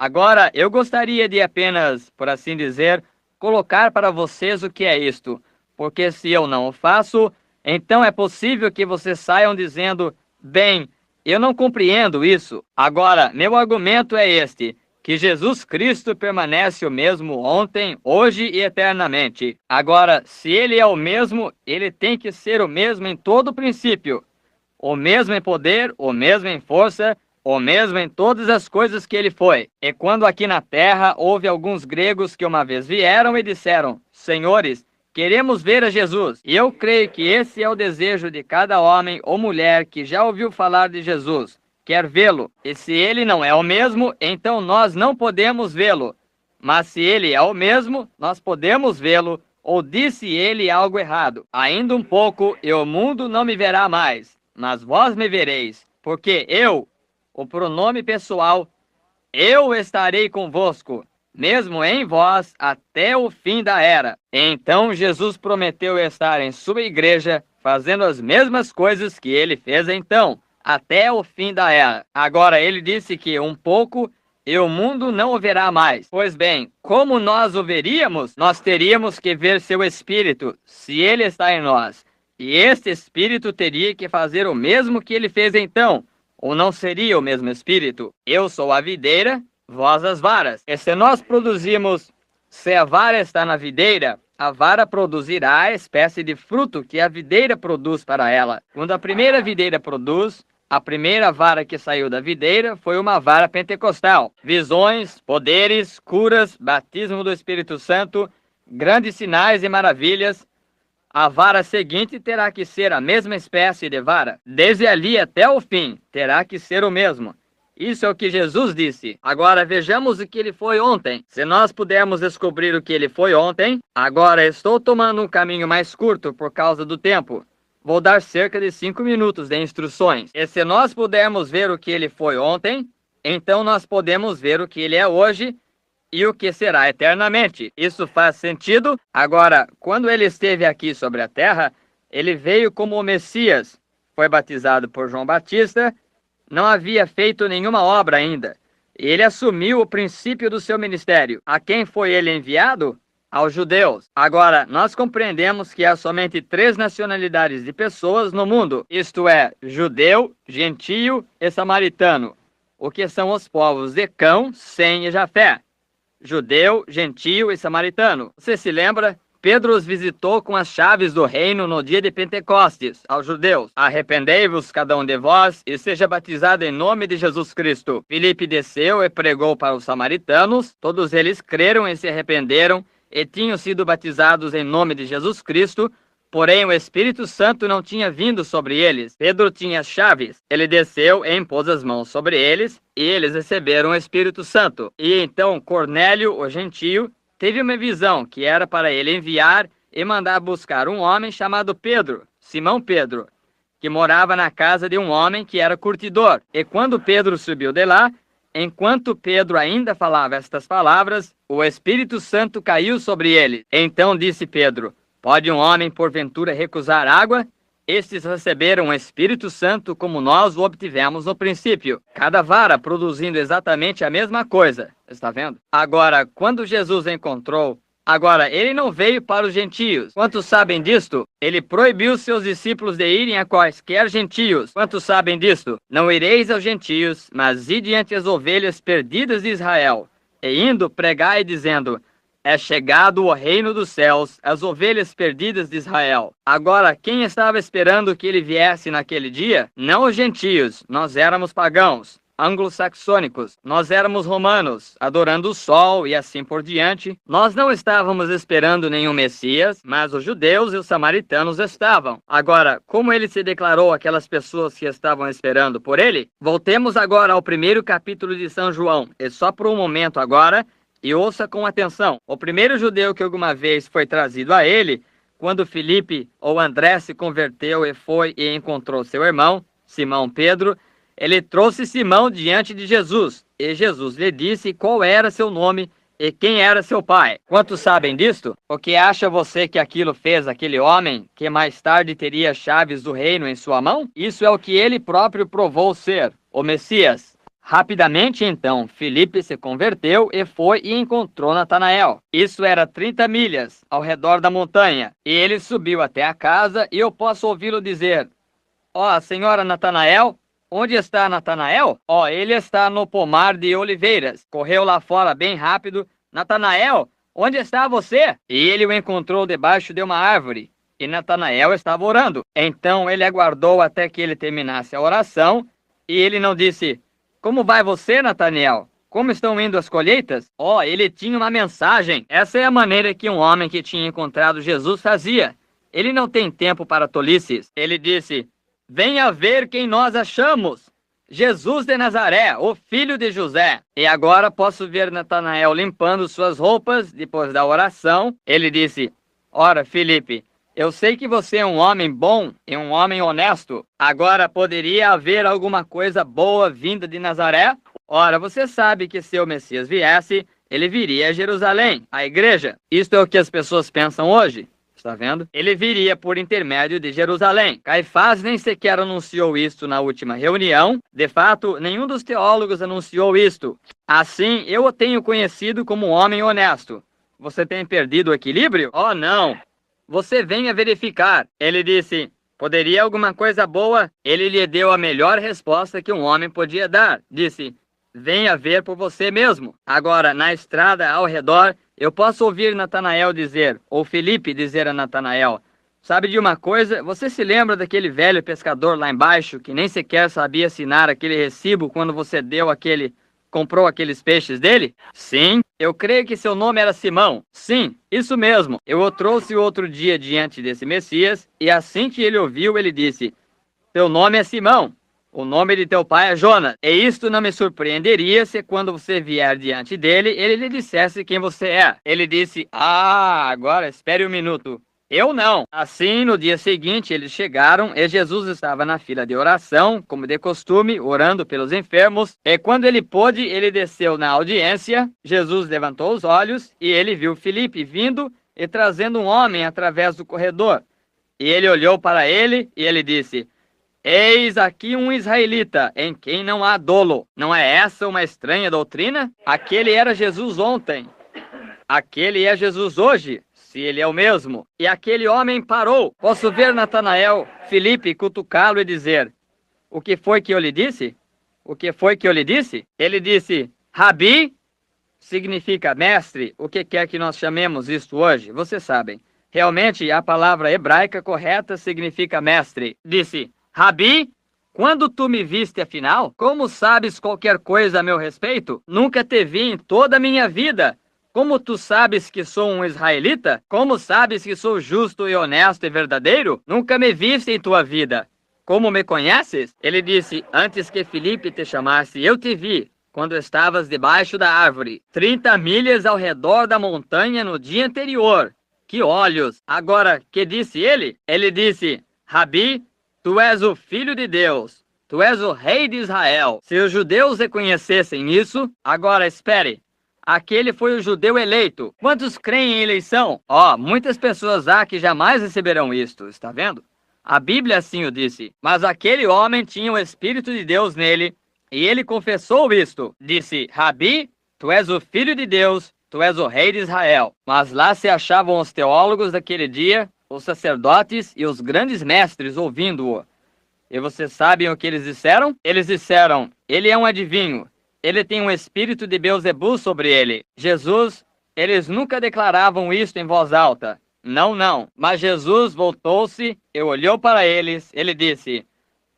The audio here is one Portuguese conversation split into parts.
Agora, eu gostaria de apenas, por assim dizer, colocar para vocês o que é isto, porque se eu não o faço, então é possível que vocês saiam dizendo, bem, eu não compreendo isso. Agora, meu argumento é este, que Jesus Cristo permanece o mesmo ontem, hoje e eternamente. Agora, se ele é o mesmo, ele tem que ser o mesmo em todo o princípio. O mesmo em poder, o mesmo em força, o mesmo em todas as coisas que ele foi. E quando aqui na terra houve alguns gregos que uma vez vieram e disseram, Senhores, queremos ver a Jesus. E eu creio que esse é o desejo de cada homem ou mulher que já ouviu falar de Jesus. Quer vê-lo. E se ele não é o mesmo, então nós não podemos vê-lo. Mas se ele é o mesmo, nós podemos vê-lo. Ou disse ele algo errado. Ainda um pouco e o mundo não me verá mais, mas vós me vereis, porque eu, o pronome pessoal, eu estarei convosco, mesmo em vós, até o fim da era. Então Jesus prometeu estar em sua igreja, fazendo as mesmas coisas que ele fez então, até o fim da era. Agora ele disse que um pouco e o mundo não o verá mais. Pois bem, como nós o veríamos, nós teríamos que ver seu Espírito, se ele está em nós. E este Espírito teria que fazer o mesmo que ele fez então, ou não seria o mesmo Espírito? Eu sou a videira, vós as varas. E se nós produzimos, se a vara está na videira, a vara produzirá a espécie de fruto que a videira produz para ela. Quando a primeira videira produz, a primeira vara que saiu da videira foi uma vara pentecostal. Visões, poderes, curas, batismo do Espírito Santo, grandes sinais e maravilhas. A vara seguinte terá que ser a mesma espécie de vara. Desde ali até o fim, terá que ser o mesmo. Isso é o que Jesus disse. Agora vejamos o que ele foi ontem. Se nós pudermos descobrir o que ele foi ontem, agora estou tomando um caminho mais curto por causa do tempo. Vou dar cerca de 5 minutos de instruções. E se nós pudermos ver o que ele foi ontem, então nós podemos ver o que ele é hoje e o que será eternamente. Isso faz sentido? Agora, quando ele esteve aqui sobre a terra, ele veio como o Messias. Foi batizado por João Batista, não havia feito nenhuma obra ainda. Ele assumiu o princípio do seu ministério. A quem foi ele enviado? Aos judeus. Agora, nós compreendemos que há somente 3 nacionalidades de pessoas no mundo, isto é, judeu, gentio e samaritano, o que são os povos de Cão, Sem e Jafé. Judeu, gentio e samaritano. Você se lembra? Pedro os visitou com as chaves do reino no dia de Pentecostes, aos judeus. Arrependei-vos, cada um de vós, e seja batizado em nome de Jesus Cristo. Filipe desceu e pregou para os samaritanos. Todos eles creram e se arrependeram, e tinham sido batizados em nome de Jesus Cristo, porém o Espírito Santo não tinha vindo sobre eles. Pedro tinha as chaves. Ele desceu e impôs as mãos sobre eles, e eles receberam o Espírito Santo. E então Cornélio, o gentio, teve uma visão que era para ele enviar e mandar buscar um homem chamado Pedro, Simão Pedro, que morava na casa de um homem que era curtidor. E quando Pedro subiu de lá, enquanto Pedro ainda falava estas palavras, o Espírito Santo caiu sobre ele. Então disse Pedro, pode um homem porventura recusar água? Estes receberam o Espírito Santo como nós o obtivemos no princípio. Cada vara produzindo exatamente a mesma coisa. Está vendo? Agora, quando Jesus encontrou... Agora, ele não veio para os gentios. Quantos sabem disto? Ele proibiu seus discípulos de irem a quaisquer gentios. Quantos sabem disto? Não ireis aos gentios, mas ide diante as ovelhas perdidas de Israel. E indo, pregai dizendo... É chegado o reino dos céus, as ovelhas perdidas de Israel. Agora, quem estava esperando que ele viesse naquele dia? Não os gentios, nós éramos pagãos, anglo-saxônicos, nós éramos romanos, adorando o sol e assim por diante. Nós não estávamos esperando nenhum Messias, mas os judeus e os samaritanos estavam. Agora, como ele se declarou àquelas pessoas que estavam esperando por ele? Voltemos agora ao 1º capítulo de São João, e só por um momento agora... E ouça com atenção, o primeiro judeu que alguma vez foi trazido a ele, quando Filipe ou André se converteu e foi e encontrou seu irmão, Simão Pedro, ele trouxe Simão diante de Jesus, e Jesus lhe disse qual era seu nome e quem era seu pai. Quantos sabem disto? O que acha você que aquilo fez aquele homem, que mais tarde teria as chaves do reino em sua mão? Isso é o que ele próprio provou ser, o Messias. Rapidamente, então, Filipe se converteu e foi e encontrou Natanael. Isso era 30 milhas ao redor da montanha. E ele subiu até a casa e eu posso ouvi-lo dizer: Ó, senhora Natanael, onde está Natanael? Ó, ele está no pomar de oliveiras. Correu lá fora bem rápido. Natanael, onde está você? E ele o encontrou debaixo de uma árvore. E Natanael estava orando. Então ele aguardou até que ele terminasse a oração. E ele não disse: Como vai você, Natanael? Como estão indo as colheitas? Ó, ele tinha uma mensagem. Essa é a maneira que um homem que tinha encontrado Jesus fazia. Ele não tem tempo para tolices. Ele disse: Venha ver quem nós achamos. Jesus de Nazaré, o filho de José. E agora posso ver Natanael limpando suas roupas depois da oração. Ele disse: Ora, Filipe, eu sei que você é um homem bom e um homem honesto. Agora, poderia haver alguma coisa boa vinda de Nazaré? Ora, você sabe que se o Messias viesse, ele viria a Jerusalém, a igreja. Isto é o que as pessoas pensam hoje. Está vendo? Ele viria por intermédio de Jerusalém. Caifás nem sequer anunciou isto na última reunião. De fato, nenhum dos teólogos anunciou isto. Assim, eu o tenho conhecido como um homem honesto. Você tem perdido o equilíbrio? Oh, não! Você venha verificar. Ele disse: Poderia alguma coisa boa? Ele lhe deu a melhor resposta que um homem podia dar. Disse: Venha ver por você mesmo. Agora, na estrada ao redor, eu posso ouvir Natanael dizer, ou Filipe dizer a Natanael: Sabe de uma coisa? Você se lembra daquele velho pescador lá embaixo que nem sequer sabia assinar aquele recibo quando você comprou aqueles peixes dele? Sim, eu creio que seu nome era Simão. Sim, isso mesmo. Eu o trouxe outro dia diante desse Messias, e assim que ele ouviu, ele disse: Teu nome é Simão. O nome de teu pai é Jonas. E isto não me surpreenderia se quando você vier diante dele, ele lhe dissesse quem você é. Ele disse: agora espere um minuto. Eu não. Assim, no dia seguinte, eles chegaram e Jesus estava na fila de oração, como de costume, orando pelos enfermos. E quando ele pôde, ele desceu na audiência. Jesus levantou os olhos e ele viu Filipe vindo e trazendo um homem através do corredor. E ele olhou para ele e ele disse: Eis aqui um israelita, em quem não há dolo. Não é essa uma estranha doutrina? Aquele era Jesus ontem. Aquele é Jesus hoje, se ele é o mesmo. E aquele homem parou. Posso ver Natanael, Filipe, cutucá-lo e dizer: O que foi que eu lhe disse? O que foi que eu lhe disse? Ele disse: Rabi, significa mestre. O que quer que nós chamemos isto hoje? Vocês sabem. Realmente, a palavra hebraica correta significa mestre. Disse: Rabi, quando tu me viste afinal? Como sabes qualquer coisa a meu respeito? Nunca te vi em toda a minha vida. Como tu sabes que sou um israelita? Como sabes que sou justo e honesto e verdadeiro? Nunca me viste em tua vida. Como me conheces? Ele disse: Antes que Filipe te chamasse, eu te vi, quando estavas debaixo da árvore, 30 milhas ao redor da montanha no dia anterior. Que olhos! Agora, que disse ele? Ele disse: Rabi, tu és o Filho de Deus. Tu és o Rei de Israel. Se os judeus reconhecessem isso, agora espere. Aquele foi o judeu eleito. Quantos creem em eleição? Muitas pessoas há que jamais receberão isto, está vendo? A Bíblia assim o disse. Mas aquele homem tinha o Espírito de Deus nele, e ele confessou isto. Disse: Rabi, tu és o Filho de Deus, tu és o Rei de Israel. Mas lá se achavam os teólogos daquele dia, os sacerdotes e os grandes mestres ouvindo-o. E vocês sabem o que eles disseram? Eles disseram: Ele é um adivinho. Ele tem um espírito de Beelzebul sobre ele. Jesus, eles nunca declaravam isto em voz alta. Não, não. Mas Jesus voltou-se e olhou para eles. Ele disse: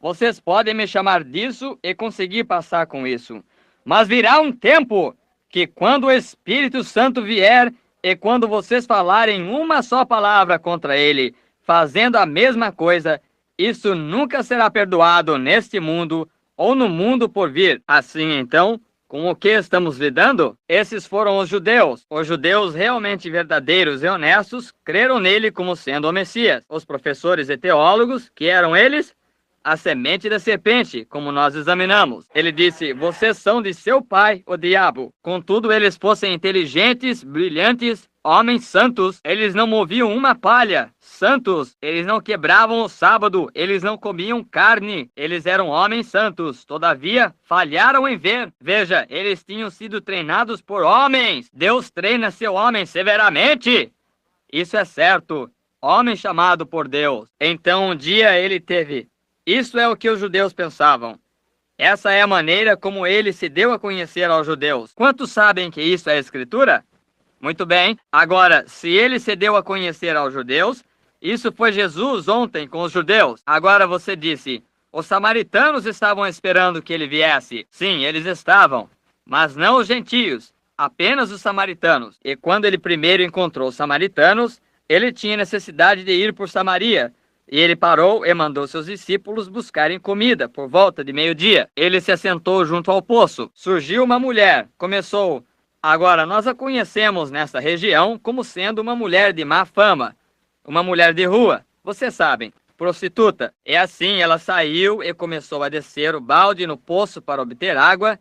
Vocês podem me chamar disso e conseguir passar com isso. Mas virá um tempo que quando o Espírito Santo vier e quando vocês falarem uma só palavra contra ele, fazendo a mesma coisa, isso nunca será perdoado neste mundo ou no mundo por vir. Assim, então, com o que estamos lidando? Esses foram os judeus. Os judeus realmente verdadeiros e honestos creram nele como sendo o Messias. Os professores e teólogos, que eram eles? A semente da serpente, como nós examinamos. Ele disse: Vocês são de seu pai, o diabo. Contudo, eles fossem inteligentes, brilhantes, homens santos, eles não moviam uma palha, santos, eles não quebravam o sábado, eles não comiam carne, eles eram homens santos, todavia falharam em ver. Veja, eles tinham sido treinados por homens. Deus treina seu homem severamente. Isso é certo. Homem chamado por Deus. Então um dia ele teve. Isso é o que os judeus pensavam. Essa é a maneira como ele se deu a conhecer aos judeus. Quantos sabem que isso é a Escritura? Muito bem. Agora, se ele se deu a conhecer aos judeus, isso foi Jesus ontem com os judeus. Agora você disse, os samaritanos estavam esperando que ele viesse. Sim, eles estavam, mas não os gentios, apenas os samaritanos. E quando ele primeiro encontrou os samaritanos, ele tinha necessidade de ir por Samaria. E ele parou e mandou seus discípulos buscarem comida por volta de meio-dia. Ele se assentou junto ao poço. Surgiu uma mulher, começou. Agora, nós a conhecemos nessa região como sendo uma mulher de má fama. Uma mulher de rua, vocês sabem, prostituta. E assim ela saiu e começou a descer o balde no poço para obter água.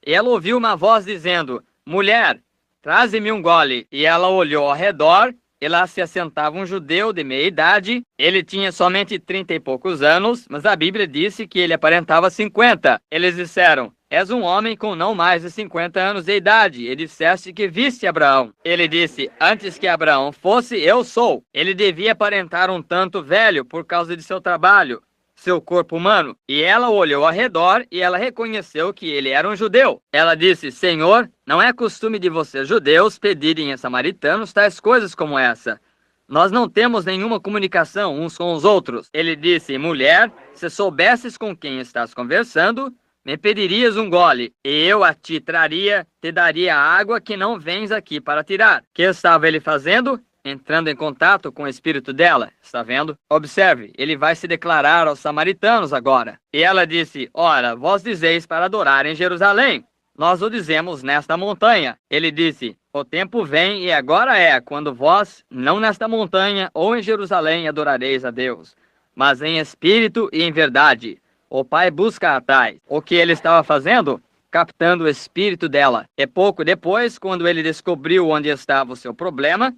E ela ouviu uma voz dizendo, mulher, traze-me um gole. E ela olhou ao redor. E lá se assentava um judeu de meia idade. Ele tinha somente 30 e poucos anos, mas a Bíblia disse que ele aparentava 50. Eles disseram, és um homem com não mais de 50 anos de idade, e disseste que viste Abraão. Ele disse, antes que Abraão fosse, eu sou. Ele devia aparentar um tanto velho por causa de seu trabalho, seu corpo humano. E ela olhou ao redor e ela reconheceu que ele era um judeu. Ela disse, Senhor, não é costume de vocês judeus pedirem a samaritanos tais coisas como essa. Nós não temos nenhuma comunicação uns com os outros. Ele disse, mulher, se soubesses com quem estás conversando, me pedirias um gole, e eu a ti traria, te daria a água que não vens aqui para tirar. Que estava ele fazendo? Entrando em contato com o espírito dela, está vendo? Observe, ele vai se declarar aos samaritanos agora. E ela disse, ora, vós dizeis para adorar em Jerusalém. Nós o dizemos nesta montanha. Ele disse, o tempo vem e agora é, quando vós, não nesta montanha ou em Jerusalém, adorareis a Deus, mas em espírito e em verdade. O pai busca a tais. O que ele estava fazendo? Captando o espírito dela. E pouco depois, quando ele descobriu onde estava o seu problema,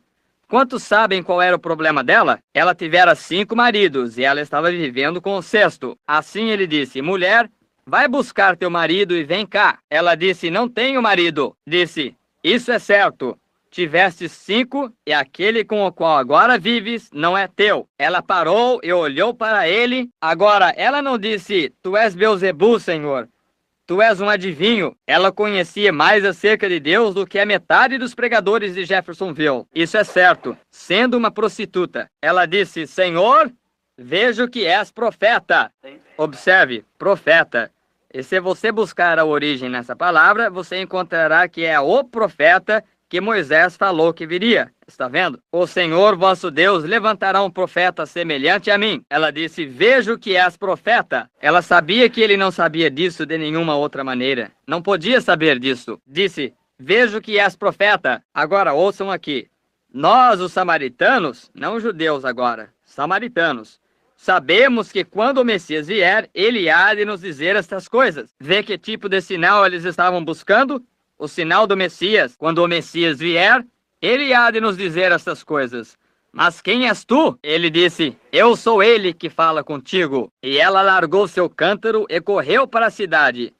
quantos sabem qual era o problema dela? Ela tivera 5 maridos e ela estava vivendo com o 6º. Assim ele disse, mulher, vai buscar teu marido e vem cá. Ela disse, não tenho marido. Disse, isso é certo. Tiveste 5 e aquele com o qual agora vives não é teu. Ela parou e olhou para ele. Agora, ela não disse, tu és Beelzebu, Senhor. Tu és um adivinho. Ela conhecia mais acerca de Deus do que a metade dos pregadores de Jeffersonville. Isso é certo. Sendo uma prostituta, ela disse, Senhor, vejo que és profeta. Observe, profeta. E se você buscar a origem nessa palavra, você encontrará que é o profeta que Moisés falou que viria. Está vendo? O Senhor vosso Deus levantará um profeta semelhante a mim. Ela disse, vejo que és profeta. Ela sabia que ele não sabia disso de nenhuma outra maneira. Não podia saber disso. Disse, vejo que és profeta. Agora ouçam aqui. Nós, os samaritanos, não os judeus agora, samaritanos, sabemos que quando o Messias vier, ele há de nos dizer estas coisas. Vê que tipo de sinal eles estavam buscando? O sinal do Messias. Quando o Messias vier, ele há de nos dizer estas coisas. Mas quem és tu? Ele disse, eu sou ele que fala contigo. E ela largou seu cântaro e correu para a cidade.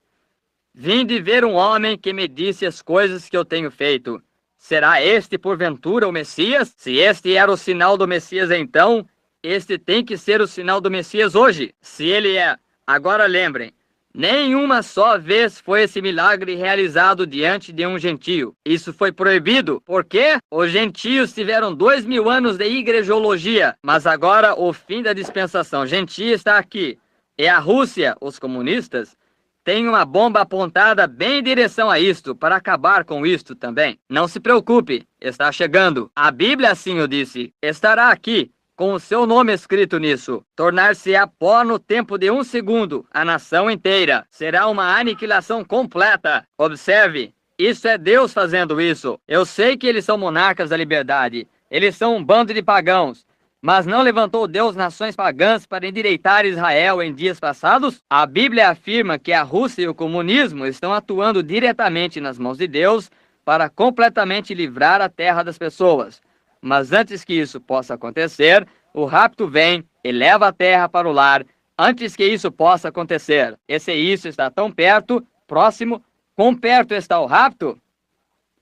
Vim de ver um homem que me disse as coisas que eu tenho feito. Será este porventura o Messias? Se este era o sinal do Messias então, este tem que ser o sinal do Messias hoje. Se ele é. Agora lembrem. Nenhuma só vez foi esse milagre realizado diante de um gentio. Isso foi proibido. Por quê? Os gentios tiveram 2000 anos de igrejologia. Mas agora o fim da dispensação gentia está aqui. E a Rússia, os comunistas, tem uma bomba apontada bem em direção a isto, para acabar com isto também. Não se preocupe, está chegando. A Bíblia assim o disse. Estará aqui. Com o seu nome escrito nisso, tornar-se-á pó no tempo de 1 segundo, a nação inteira. Será uma aniquilação completa. Observe, isso é Deus fazendo isso. Eu sei que eles são monarcas da liberdade. Eles são um bando de pagãos. Mas não levantou Deus nações pagãs para endireitar Israel em dias passados? A Bíblia afirma que a Rússia e o comunismo estão atuando diretamente nas mãos de Deus para completamente livrar a terra das pessoas. Mas antes que isso possa acontecer, o rapto vem e leva a terra para o lar, antes que isso possa acontecer. Esse isso está tão perto, próximo. Quão perto está o rapto?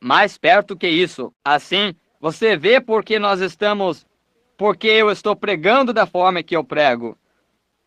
Mais perto que isso. Assim, você vê porque eu estou pregando da forma que eu prego.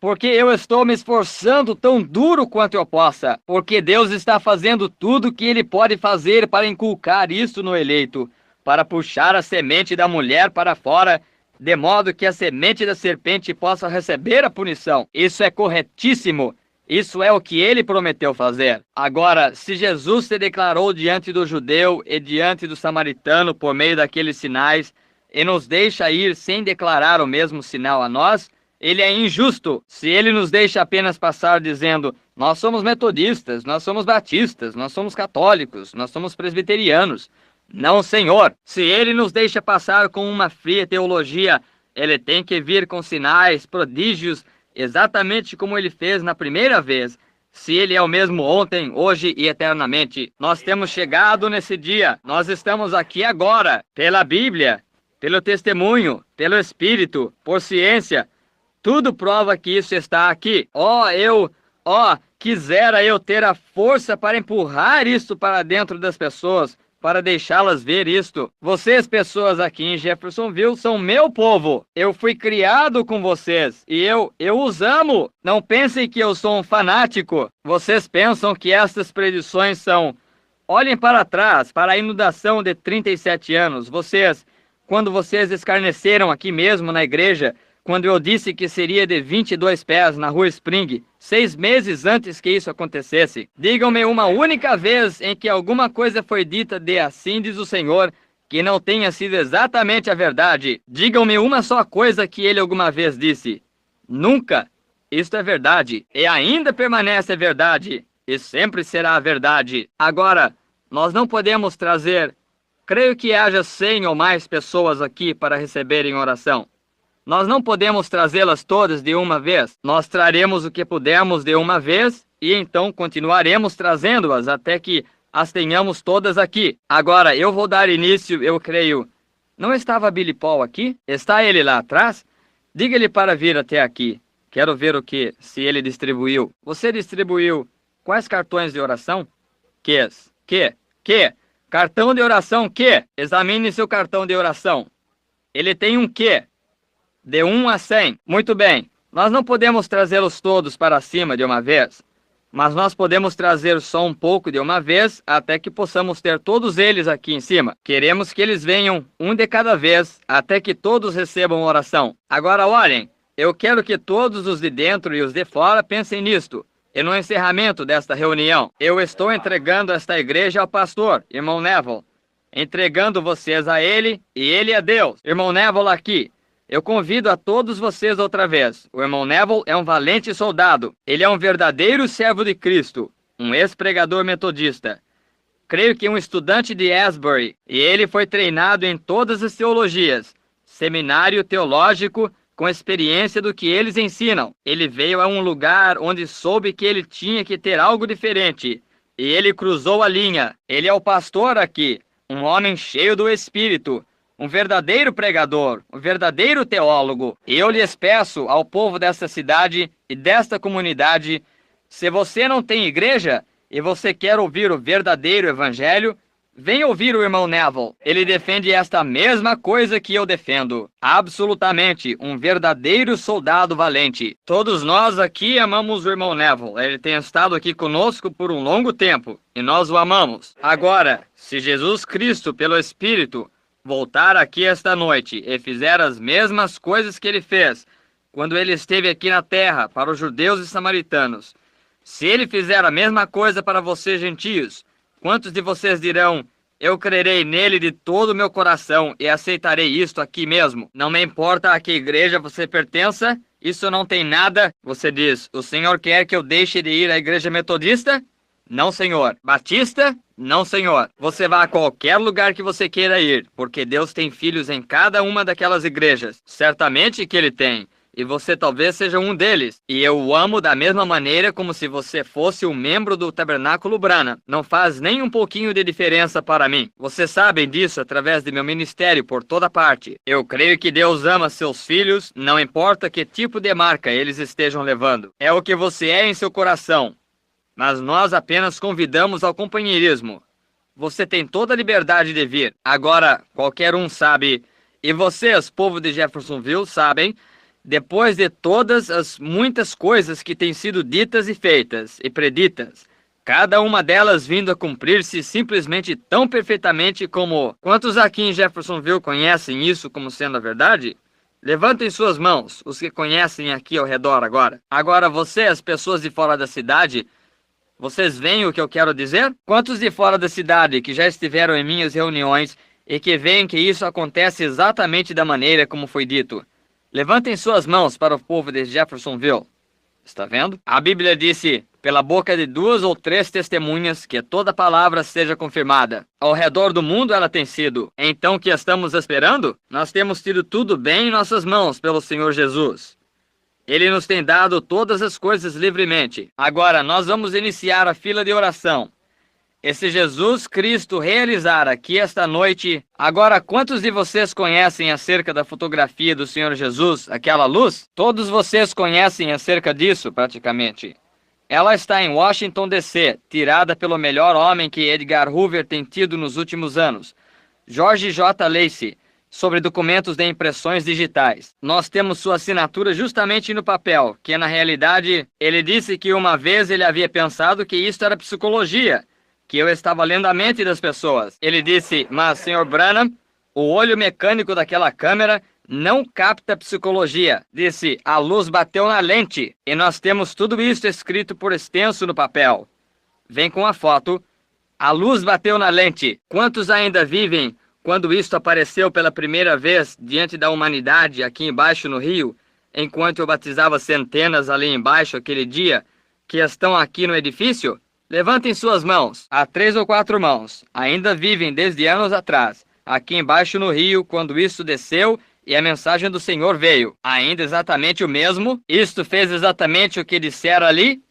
Porque eu estou me esforçando tão duro quanto eu possa. Porque Deus está fazendo tudo o que Ele pode fazer para inculcar isso no eleito, para puxar a semente da mulher para fora, de modo que a semente da serpente possa receber a punição. Isso é corretíssimo. Isso é o que Ele prometeu fazer. Agora, se Jesus se declarou diante do judeu e diante do samaritano por meio daqueles sinais, e nos deixa ir sem declarar o mesmo sinal a nós, Ele é injusto. Se Ele nos deixa apenas passar dizendo: nós somos metodistas, nós somos batistas, nós somos católicos, nós somos presbiterianos. Não, Senhor. Se Ele nos deixa passar com uma fria teologia, Ele tem que vir com sinais, prodígios, exatamente como Ele fez na primeira vez. Se Ele é o mesmo ontem, hoje e eternamente. Nós temos chegado nesse dia. Nós estamos aqui agora, pela Bíblia, pelo testemunho, pelo Espírito, por ciência. Tudo prova que isso está aqui. Quisera eu ter a força para empurrar isso para dentro das pessoas, para deixá-las ver isto. Vocês, pessoas aqui em Jeffersonville, são meu povo. Eu fui criado com vocês e eu os amo. Não pensem que eu sou um fanático. Vocês pensam que estas predições são... Olhem para trás, para a inundação de 37 anos. Quando vocês escarneceram aqui mesmo na igreja, quando eu disse que seria de 22 pés na rua Spring, 6 meses antes que isso acontecesse. Digam-me uma única vez em que alguma coisa foi dita de assim diz o Senhor, que não tenha sido exatamente a verdade. Digam-me uma só coisa que Ele alguma vez disse. Nunca. Isto é verdade. E ainda permanece a verdade. E sempre será a verdade. Agora, nós não podemos trazer... Creio que haja 100 ou mais pessoas aqui para receberem oração. Nós não podemos trazê-las todas de uma vez. Nós traremos o que pudermos de uma vez e então continuaremos trazendo-as até que as tenhamos todas aqui. Agora, eu vou dar início, eu creio. Não estava Billy Paul aqui? Está ele lá atrás? Diga-lhe para vir até aqui. Quero ver se ele distribuiu. Você distribuiu quais cartões de oração? Que? Cartão de oração que? Examine seu cartão de oração. Ele tem um que? De 1 a 100. Muito bem. Nós não podemos trazê-los todos para cima de uma vez, mas nós podemos trazer só um pouco de uma vez até que possamos ter todos eles aqui em cima. Queremos que eles venham um de cada vez até que todos recebam oração. Agora olhem, eu quero que todos os de dentro e os de fora pensem nisto. E no encerramento desta reunião, eu estou entregando esta igreja ao pastor, irmão Neville. Entregando vocês a ele e ele a Deus. Irmão Neville aqui. Eu convido a todos vocês outra vez. O irmão Neville é um valente soldado. Ele é um verdadeiro servo de Cristo. Um ex-pregador metodista. Creio que um estudante de Asbury. E ele foi treinado em todas as teologias. Seminário teológico com experiência do que eles ensinam. Ele veio a um lugar onde soube que ele tinha que ter algo diferente. E ele cruzou a linha. Ele é o pastor aqui. Um homem cheio do Espírito. Um verdadeiro pregador, um verdadeiro teólogo. E eu lhes peço ao povo desta cidade e desta comunidade, se você não tem igreja e você quer ouvir o verdadeiro evangelho, venha ouvir o irmão Neville. Ele defende esta mesma coisa que eu defendo. Absolutamente, um verdadeiro soldado valente. Todos nós aqui amamos o irmão Neville. Ele tem estado aqui conosco por um longo tempo e nós o amamos. Agora, se Jesus Cristo, pelo Espírito, voltar aqui esta noite e fizer as mesmas coisas que ele fez quando ele esteve aqui na terra para os judeus e samaritanos, se ele fizer a mesma coisa para vocês gentios, quantos de vocês dirão: eu crerei nele de todo o meu coração e aceitarei isto aqui mesmo? Não me importa a que igreja você pertença, isso não tem nada. Você diz: o Senhor quer que eu deixe de ir à igreja metodista? Não, Senhor. Batista? Não, Senhor. Você vá a qualquer lugar que você queira ir, porque Deus tem filhos em cada uma daquelas igrejas. Certamente que Ele tem. e você talvez seja um deles. E eu o amo da mesma maneira como se você fosse um membro do Tabernáculo Branham. Não faz nem um pouquinho de diferença para mim. Vocês sabem disso através de meu ministério por toda parte. Eu creio que Deus ama seus filhos, não importa que tipo de marca eles estejam levando. É o que você é em seu coração. Mas nós apenas convidamos ao companheirismo. Você tem toda a liberdade de vir. Agora, qualquer um sabe, e vocês, povo de Jeffersonville, sabem, depois de todas as muitas coisas que têm sido ditas e feitas e preditas, cada uma delas vindo a cumprir-se simplesmente tão perfeitamente como... Quantos aqui em Jeffersonville conhecem isso como sendo a verdade? Levantem suas mãos, os que conhecem aqui ao redor agora. Agora, vocês, pessoas de fora da cidade... Vocês veem o que eu quero dizer? Quantos de fora da cidade que já estiveram em minhas reuniões e que veem que isso acontece exatamente da maneira como foi dito? Levantem suas mãos para o povo de Jeffersonville. Está vendo? A Bíblia disse, pela boca de 2 ou 3 testemunhas, que toda palavra seja confirmada. Ao redor do mundo ela tem sido. Então, o que estamos esperando? Nós temos tido tudo bem em nossas mãos pelo Senhor Jesus. Ele nos tem dado todas as coisas livremente. Agora, nós vamos iniciar a fila de oração. E se Jesus Cristo realizar aqui esta noite... Agora, quantos de vocês conhecem acerca da fotografia do Senhor Jesus, aquela luz? Todos vocês conhecem acerca disso, praticamente. Ela está em Washington, D.C., tirada pelo melhor homem que Edgar Hoover tem tido nos últimos anos, George J. Lacey, sobre documentos de impressões digitais. Nós temos sua assinatura justamente no papel, que na realidade, ele disse que uma vez ele havia pensado que isso era psicologia, que eu estava lendo a mente das pessoas. Ele disse, mas, Sr. Branham, o olho mecânico daquela câmera não capta psicologia. Disse, a luz bateu na lente, e nós temos tudo isso escrito por extenso no papel. Vem com a foto. A luz bateu na lente. Quantos ainda vivem quando isto apareceu pela primeira vez diante da humanidade aqui embaixo no Rio, enquanto eu batizava centenas ali embaixo aquele dia, que estão aqui no edifício? Levantem suas mãos. Há 3 ou 4 mãos. Ainda vivem desde anos atrás, aqui embaixo no Rio, quando isso desceu e a mensagem do Senhor veio. Ainda exatamente o mesmo. Isto fez exatamente o que disseram ali,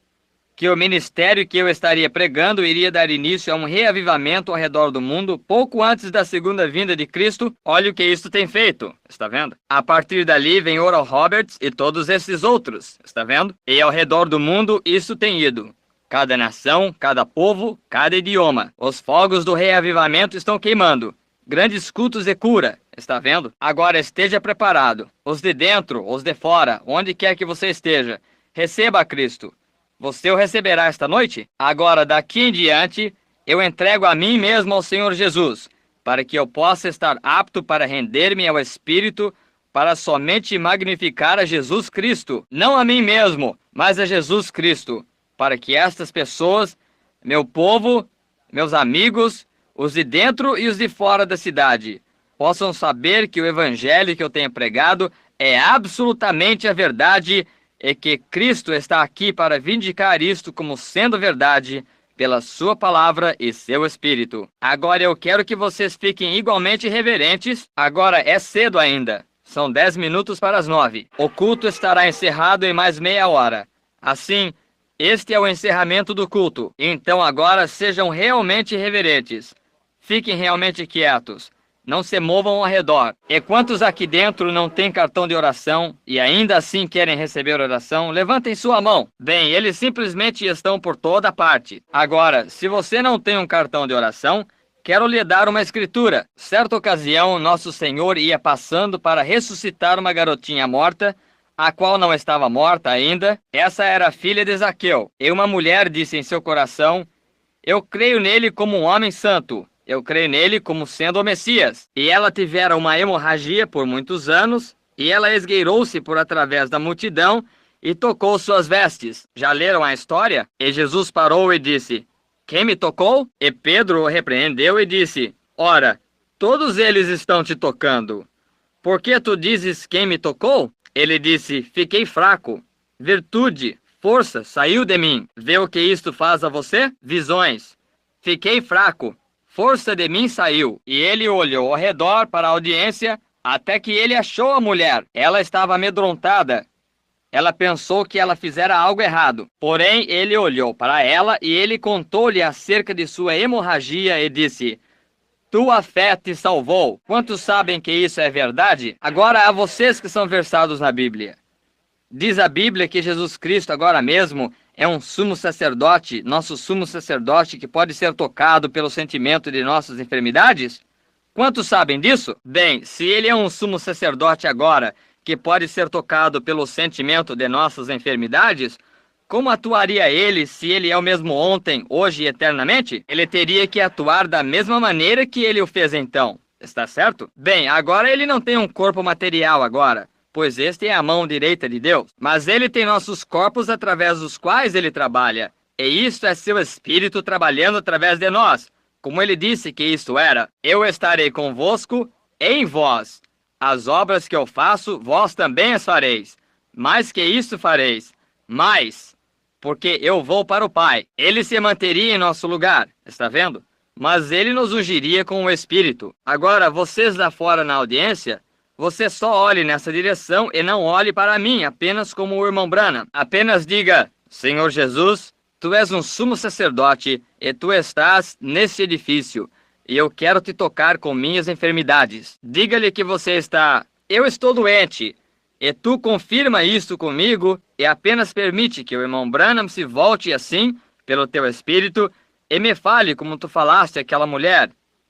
que o ministério que eu estaria pregando iria dar início a um reavivamento ao redor do mundo pouco antes da segunda vinda de Cristo. Olha o que isso tem feito, está vendo? A partir dali vem Oral Roberts e todos esses outros, está vendo? E ao redor do mundo isso tem ido. Cada nação, cada povo, cada idioma. Os fogos do reavivamento estão queimando. Grandes cultos de cura, está vendo? Agora esteja preparado. Os de dentro, os de fora, onde quer que você esteja, receba a Cristo. Você o receberá esta noite? Agora, daqui em diante, eu entrego a mim mesmo ao Senhor Jesus, para que eu possa estar apto para render-me ao Espírito, para somente magnificar a Jesus Cristo. Não a mim mesmo, mas a Jesus Cristo, para que estas pessoas, meu povo, meus amigos, os de dentro e os de fora da cidade, possam saber que o Evangelho que eu tenho pregado é absolutamente a verdade e que Cristo está aqui para vindicar isto como sendo verdade pela sua palavra e seu Espírito. Agora eu quero que vocês fiquem igualmente reverentes. Agora é cedo ainda. São 10 minutos para as 9. O culto estará encerrado em mais meia hora. Assim, este é o encerramento do culto. Então agora sejam realmente reverentes. Fiquem realmente quietos. Não se movam ao redor. E quantos aqui dentro não têm cartão de oração e ainda assim querem receber oração, levantem sua mão. Bem, eles simplesmente estão por toda parte. Agora, se você não tem um cartão de oração, quero lhe dar uma escritura. Certa ocasião, nosso Senhor ia passando para ressuscitar uma garotinha morta, a qual não estava morta ainda. Essa era a filha de Zaqueu. E uma mulher disse em seu coração, eu creio nele como um homem santo. Eu creio nele como sendo o Messias. E ela tivera uma hemorragia por muitos anos, e ela esgueirou-se por através da multidão e tocou suas vestes. Já leram a história? E Jesus parou e disse, quem me tocou? E Pedro o repreendeu e disse, ora, todos eles estão te tocando. Por que tu dizes quem me tocou? Ele disse, fiquei fraco. Virtude, força, saiu de mim. Vê o que isto faz a você? Visões. Fiquei fraco. Força de mim saiu. E ele olhou ao redor para a audiência, até que ele achou a mulher. Ela estava amedrontada, ela pensou que ela fizera algo errado. Porém, ele olhou para ela e ele contou-lhe acerca de sua hemorragia e disse: tua fé te salvou. Quantos sabem que isso é verdade? Agora, a vocês que são versados na Bíblia. Diz a Bíblia que Jesus Cristo agora mesmo é um sumo sacerdote, nosso sumo sacerdote que pode ser tocado pelo sentimento de nossas enfermidades? Quantos sabem disso? Bem, se ele é um sumo sacerdote agora, que pode ser tocado pelo sentimento de nossas enfermidades, como atuaria ele se ele é o mesmo ontem, hoje e eternamente? Ele teria que atuar da mesma maneira que ele o fez então. Está certo? Bem, agora ele não tem um corpo material agora, pois este é a mão direita de Deus. Mas ele tem nossos corpos através dos quais ele trabalha. E isto é seu Espírito trabalhando através de nós. Como ele disse que isto era: eu estarei convosco em vós. As obras que eu faço, vós também as fareis. Mais que isso fareis. Mais, porque eu vou para o Pai. Ele se manteria em nosso lugar, está vendo? Mas ele nos ungiria com o Espírito. Agora, vocês lá fora na audiência, você só olhe nessa direção e não olhe para mim, apenas como o irmão Branham. Apenas diga: Senhor Jesus, tu és um sumo sacerdote e tu estás nesse edifício. E eu quero te tocar com minhas enfermidades. Diga-lhe que você está... eu estou doente. E tu confirma isso comigo e apenas permite que o irmão Branham se volte assim, pelo teu espírito, e me fale como tu falaste àquela mulher.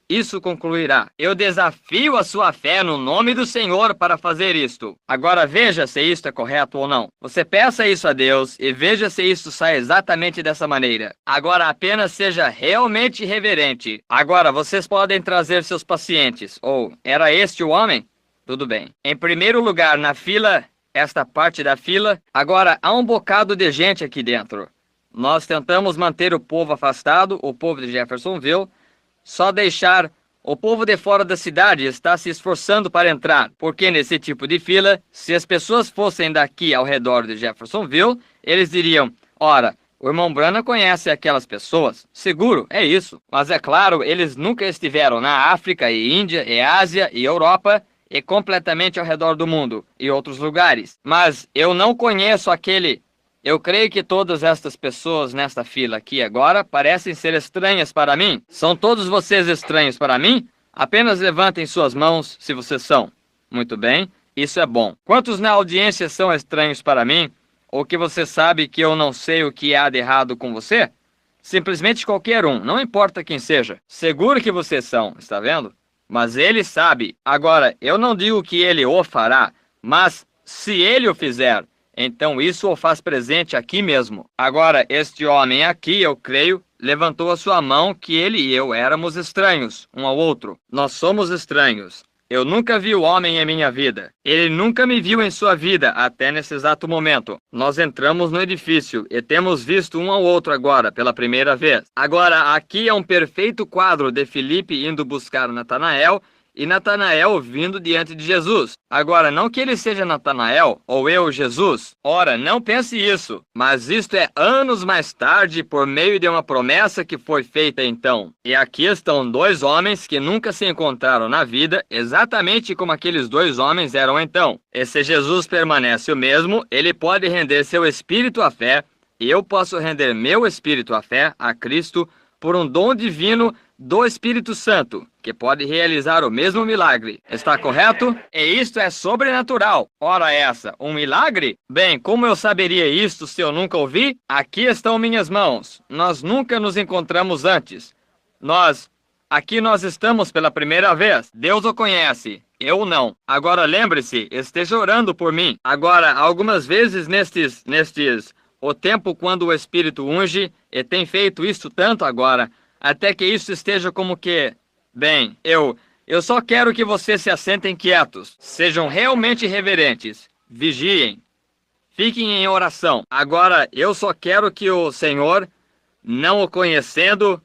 Isso concluirá. Eu desafio a sua fé no nome do Senhor para fazer isto. Agora veja se isto é correto ou não. Você peça isso a Deus e veja se isto sai exatamente dessa maneira. Agora apenas seja realmente reverente. Agora vocês podem trazer seus pacientes. Ou, era este o homem? Tudo bem. Em primeiro lugar na fila, esta parte da fila, agora há um bocado de gente aqui dentro. Nós tentamos manter o povo afastado, o povo de Jeffersonville. Só deixar o povo de fora da cidade está se esforçando para entrar, porque nesse tipo de fila, se as pessoas fossem daqui ao redor de Jeffersonville, eles diriam: ora, o irmão Branham conhece aquelas pessoas, seguro, é isso. Mas é claro, eles nunca estiveram na África e Índia e Ásia e Europa e completamente ao redor do mundo e outros lugares. Mas eu não conheço aquele... Eu creio que todas estas pessoas nesta fila aqui agora parecem ser estranhas para mim. São todos vocês estranhos para mim? Apenas levantem suas mãos se vocês são. Muito bem, isso é bom. Quantos na audiência são estranhos para mim? Ou que você sabe que eu não sei o que há de errado com você? Simplesmente qualquer um, não importa quem seja. Seguro que vocês são, está vendo? Mas ele sabe. Agora, eu não digo que ele o fará, mas se ele o fizer... então isso o faz presente aqui mesmo. Agora, este homem aqui, eu creio, levantou a sua mão que ele e eu éramos estranhos, um ao outro. Nós somos estranhos. Eu nunca vi o homem em minha vida. Ele nunca me viu em sua vida, até nesse exato momento. Nós entramos no edifício e temos visto um ao outro agora, pela primeira vez. Agora, aqui é um perfeito quadro de Filipe indo buscar Natanael, e Natanael vindo diante de Jesus. Agora, não que ele seja Natanael, ou eu, Jesus. Ora, não pense isso. Mas isto é anos mais tarde, por meio de uma promessa que foi feita então. E aqui estão dois homens que nunca se encontraram na vida, exatamente como aqueles dois homens eram então. E se Jesus permanece o mesmo, ele pode render seu espírito à fé, e eu posso render meu espírito à fé, a Cristo, por um dom divino do Espírito Santo, que pode realizar o mesmo milagre. Está correto? E isto é sobrenatural. Ora essa, um milagre? Bem, como eu saberia isto se eu nunca ouvi? Aqui estão minhas mãos. Nós nunca nos encontramos antes. Aqui nós estamos pela primeira vez. Deus o conhece. Eu não. Agora lembre-se, esteja orando por mim. Agora, algumas vezes o tempo quando o Espírito unge, e tem feito isso tanto agora, até que isso esteja como que... Bem, eu só quero que vocês se assentem quietos. Sejam realmente reverentes. Vigiem. Fiquem em oração. Agora, eu só quero que o Senhor, não o conhecendo,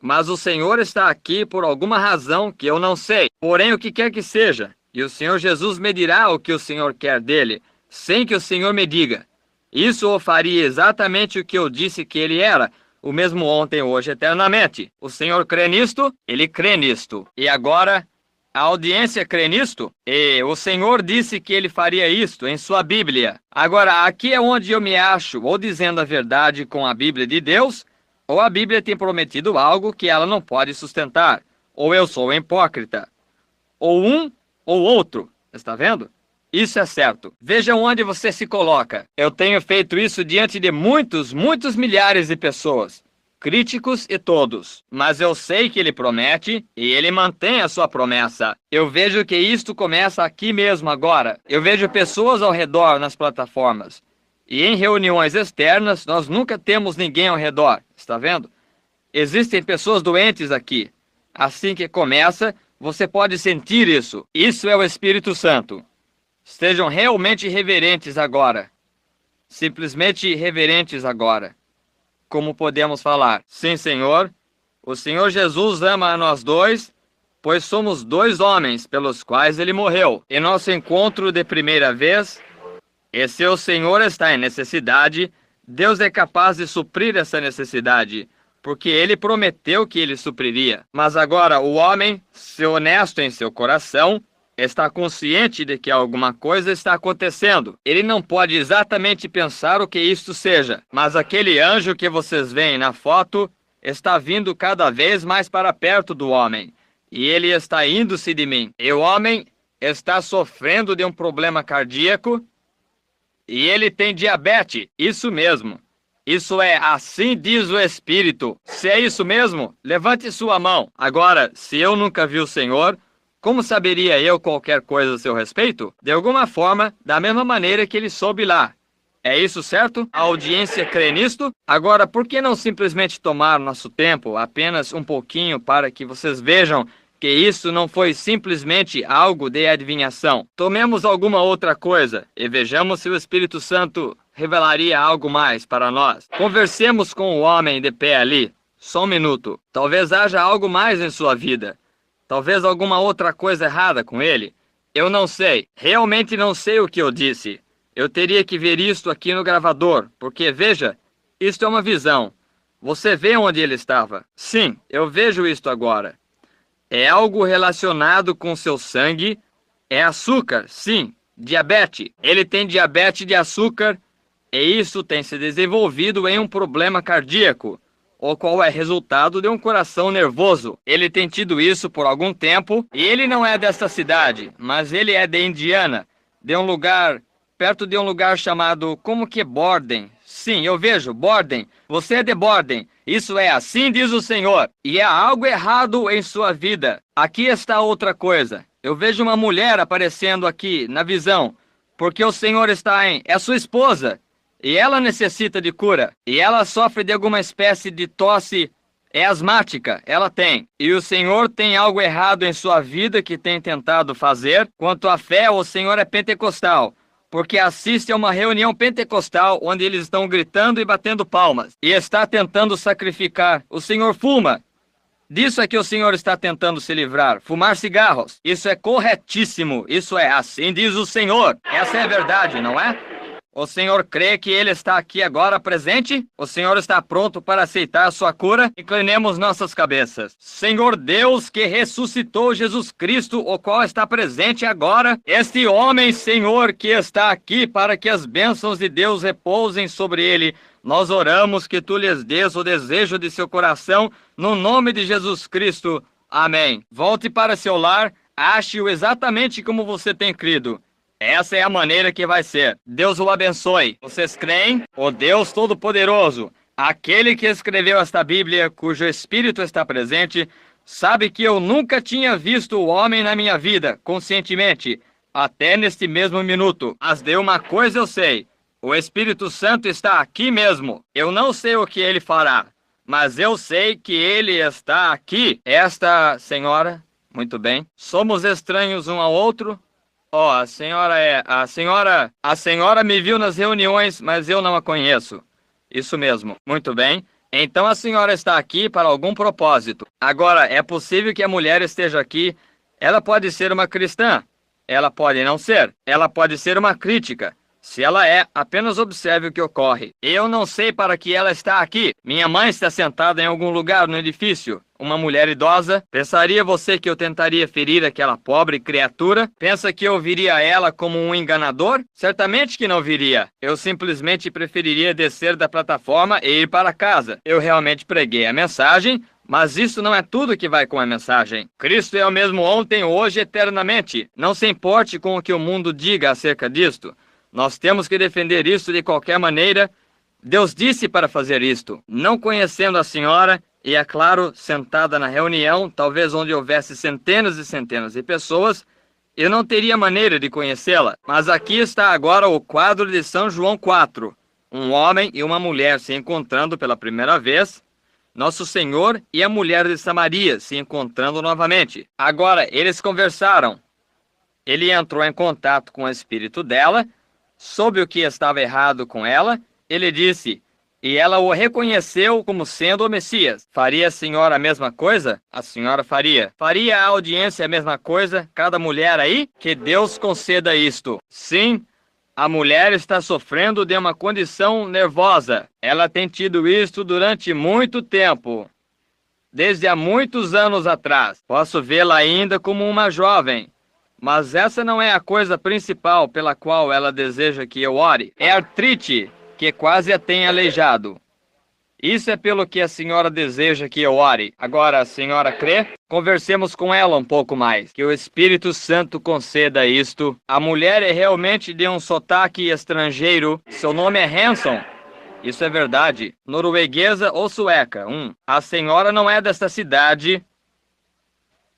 mas o Senhor está aqui por alguma razão que eu não sei. Porém, o que quer que seja, e o Senhor Jesus me dirá o que o Senhor quer dele, sem que o Senhor me diga. Isso o faria exatamente o que eu disse que ele era, o mesmo ontem, hoje, eternamente. O Senhor crê nisto? Ele crê nisto. E agora, A audiência crê nisto? E o Senhor disse que ele faria isto em sua Bíblia. Agora, aqui é onde eu me acho ou dizendo a verdade com a Bíblia de Deus, ou a Bíblia tem prometido algo que ela não pode sustentar. Ou eu sou hipócrita. Ou um ou outro. Está vendo? Isso é certo. Veja onde você se coloca. Eu tenho feito isso diante de muitos milhares de pessoas. Críticos e todos. Mas eu sei que ele promete e ele mantém a sua promessa. Eu vejo que isto começa aqui mesmo agora. Eu vejo pessoas ao redor nas plataformas. E em reuniões externas, nós nunca temos ninguém ao redor. Está vendo? Existem pessoas doentes aqui. Assim que começa, você pode sentir isso. Isso é o Espírito Santo. Estejam realmente reverentes agora. Simplesmente reverentes agora. Como podemos falar? Sim, Senhor. O Senhor Jesus ama a nós dois, pois somos dois homens pelos quais ele morreu. Em nosso encontro de primeira vez, e se o Senhor está em necessidade, Deus é capaz de suprir essa necessidade, porque ele prometeu que ele supriria. Mas agora o homem, se honesto em seu coração, está consciente de que alguma coisa está acontecendo. Ele não pode exatamente pensar o que isto seja, mas aquele anjo que vocês veem na foto está vindo cada vez mais para perto do homem, e ele está indo-se de mim. E o homem está sofrendo de um problema cardíaco, e ele tem diabetes. Isso mesmo. Isso é, assim diz o Espírito. Se é isso mesmo, levante sua mão. Agora, se eu nunca vi o Senhor, como saberia eu qualquer coisa a seu respeito? De alguma forma, da mesma maneira que ele soube lá. É isso certo? A audiência crê nisto? Agora, por que não simplesmente tomar nosso tempo, apenas um pouquinho, para que vocês vejam que isso não foi simplesmente algo de adivinhação? Tomemos alguma outra coisa e vejamos se o Espírito Santo revelaria algo mais para nós. Conversemos com o homem de pé ali. Só um minuto. Talvez haja algo mais em sua vida. Talvez alguma outra coisa errada com ele. Eu não sei. Realmente não sei o que eu disse. Eu teria que ver isto aqui no gravador, porque, veja, isto é uma visão. Você vê onde ele estava? Sim, eu vejo isto agora. É algo relacionado com seu sangue. É açúcar, sim. Diabetes. Ele tem diabetes de açúcar e isso tem se desenvolvido em um problema cardíaco, o qual é resultado de um coração nervoso. Ele tem tido isso por algum tempo, e ele não é dessa cidade, mas ele é de Indiana, de um lugar, perto de um lugar chamado, como que Borden? Sim, eu vejo, Borden. Você é de Borden. Isso é, assim diz o Senhor. E há algo errado em sua vida. Aqui está outra coisa. Eu vejo uma mulher aparecendo aqui, na visão, porque o Senhor está em... É sua esposa. E ela necessita de cura. E ela sofre de alguma espécie de tosse asmática. Ela tem. E o Senhor tem algo errado em sua vida que tem tentado fazer. Quanto à fé, o Senhor é pentecostal. Porque assiste a uma reunião pentecostal onde eles estão gritando e batendo palmas. E está tentando sacrificar. O Senhor fuma. Disso é que o Senhor está tentando se livrar. Fumar cigarros. Isso é corretíssimo. Isso é, assim diz o Senhor. Essa é a verdade, não é? O Senhor crê que Ele está aqui agora presente? O Senhor está pronto para aceitar a sua cura? Inclinemos nossas cabeças. Senhor Deus, que ressuscitou Jesus Cristo, o qual está presente agora. Este homem, Senhor, que está aqui para que as bênçãos de Deus repousem sobre ele. Nós oramos que Tu lhes dês o desejo de seu coração, no nome de Jesus Cristo. Amém. Volte para seu lar, ache-o exatamente como você tem crido. Essa é a maneira que vai ser. Deus o abençoe. Vocês creem? O Deus Todo-Poderoso, aquele que escreveu esta Bíblia, cujo Espírito está presente, sabe que eu nunca tinha visto o homem na minha vida, conscientemente, até neste mesmo minuto. Mas de uma coisa eu sei. O Espírito Santo está aqui mesmo. Eu não sei o que ele fará, mas eu sei que ele está aqui. Esta senhora, muito bem. Somos estranhos um ao outro. Oh, a senhora me viu nas reuniões, mas eu não a conheço. Isso mesmo. Muito bem. Então a senhora está aqui para algum propósito. Agora, é possível que a mulher esteja aqui. Ela pode ser uma cristã. Ela pode não ser. Ela pode ser uma crítica. Se ela é, apenas observe o que ocorre. Eu não sei para que ela está aqui. Minha mãe está sentada em algum lugar no edifício. uma mulher idosa? Pensaria você que eu tentaria ferir aquela pobre criatura? Pensa que eu viria ela como um enganador? Certamente que não viria. Eu simplesmente preferiria descer da plataforma e ir para casa. Eu realmente preguei a mensagem, mas isso não é tudo que vai com a mensagem. Cristo é o mesmo ontem, hoje e eternamente. Não se importe com o que o mundo diga acerca disto. Nós temos que defender isso de qualquer maneira. Deus disse para fazer isto. Não conhecendo a senhora, e é claro, sentada na reunião, talvez onde houvesse centenas e centenas de pessoas, eu não teria maneira de conhecê-la. Mas aqui está agora o quadro de São João 4. Um homem e uma mulher se encontrando pela primeira vez, Nosso Senhor e a mulher de Samaria se encontrando novamente. Agora, eles conversaram. Ele entrou em contato com o espírito dela, soube o que estava errado com ela. Ele disse, e ela o reconheceu como sendo o Messias. Faria a senhora a mesma coisa? A senhora faria. Faria a audiência a mesma coisa? Cada mulher aí? Que Deus conceda isto. Sim, a mulher está sofrendo de uma condição nervosa. Ela tem tido isto durante muito tempo. Desde há muitos anos atrás. Posso vê-la ainda como uma jovem. Mas essa não é a coisa principal pela qual ela deseja que eu ore. É artrite que quase a tem aleijado. Isso é pelo que a senhora deseja que eu ore. Agora, a senhora crê? Conversemos com ela um pouco mais. Que o Espírito Santo conceda isto. A mulher é realmente de um sotaque estrangeiro. Seu nome é Hanson. Isso é verdade. Norueguesa ou sueca? A senhora não é desta cidade.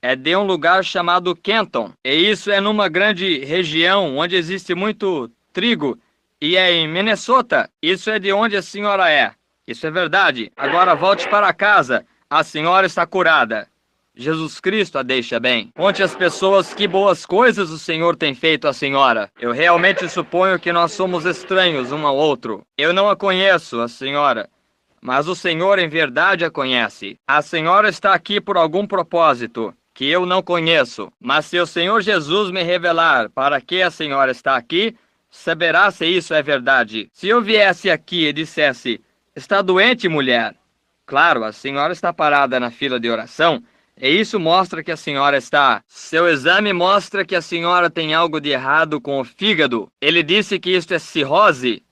É de um lugar chamado Kenton. E isso é numa grande região onde existe muito trigo. E é em Minnesota. Isso é de onde a senhora é. Isso é verdade. Agora volte para casa. A senhora está curada. Jesus Cristo a deixa bem. Conte às pessoas que boas coisas o Senhor tem feito à senhora. Eu realmente suponho que nós somos estranhos um ao outro. Eu não a conheço, a senhora. Mas o Senhor em verdade a conhece. A senhora está aqui por algum propósito que eu não conheço. Mas se o Senhor Jesus me revelar para que a senhora está aqui, saberá se isso é verdade. Se eu viesse aqui e dissesse, está doente, mulher? Claro, a senhora está parada na fila de oração, e isso mostra que a senhora está. Seu exame mostra que a senhora tem algo de errado com o fígado. Ele disse que isto é cirrose.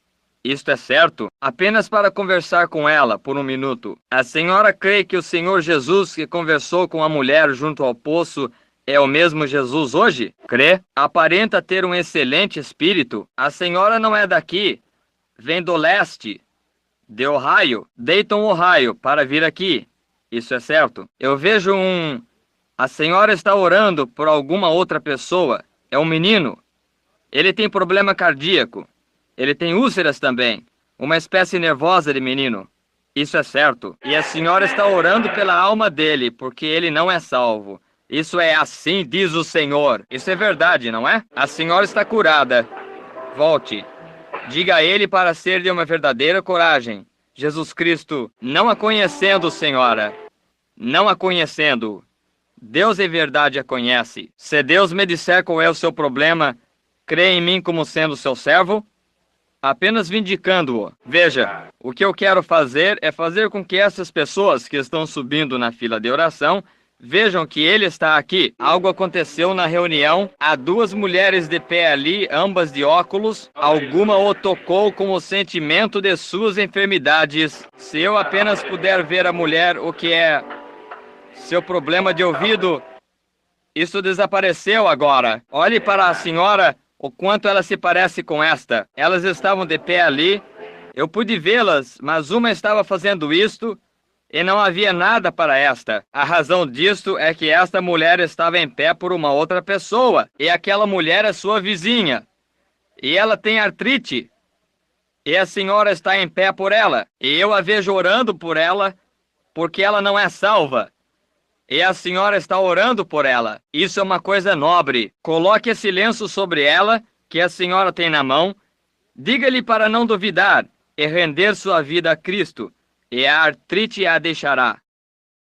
Isto é certo? Apenas para conversar com ela por um minuto. A senhora crê que o Senhor Jesus que conversou com a mulher junto ao poço é o mesmo Jesus hoje? Crê? Aparenta ter um excelente espírito. A senhora não é daqui. Vem do leste, de Ohio, Dayton, Ohio, para vir aqui. Isso é certo. Eu vejo A senhora está orando por alguma outra pessoa. É um menino. Ele tem problema cardíaco. Ele tem úlceras também. Uma espécie nervosa de menino. Isso é certo. E a senhora está orando pela alma dele, porque ele não é salvo. Isso é assim, diz o Senhor. Isso é verdade, não é? A senhora está curada. Volte. Diga a ele para ser de uma verdadeira coragem. Jesus Cristo, não a conhecendo, senhora. Não a conhecendo. Deus em verdade a conhece. Se Deus me disser qual é o seu problema, crê em mim como sendo seu servo? Apenas vindicando-o. Veja, o que eu quero fazer é fazer com que essas pessoas que estão subindo na fila de oração vejam que ele está aqui. Algo aconteceu na reunião. Há duas mulheres de pé ali, ambas de óculos. Alguma o tocou com o sentimento de suas enfermidades. Se eu apenas puder ver a mulher, o que é seu problema de ouvido, isso desapareceu agora. Olhe para a senhora, o quanto ela se parece com esta. Elas estavam de pé ali. Eu pude vê-las, mas uma estava fazendo isto e não havia nada para esta. A razão disto é que esta mulher estava em pé por uma outra pessoa, e aquela mulher é sua vizinha. E ela tem artrite. E a senhora está em pé por ela. E eu a vejo orando por ela, porque ela não é salva. E a senhora está orando por ela. Isso é uma coisa nobre. Coloque esse lenço sobre ela, que a senhora tem na mão. Diga-lhe para não duvidar e render sua vida a Cristo. E a artrite a deixará.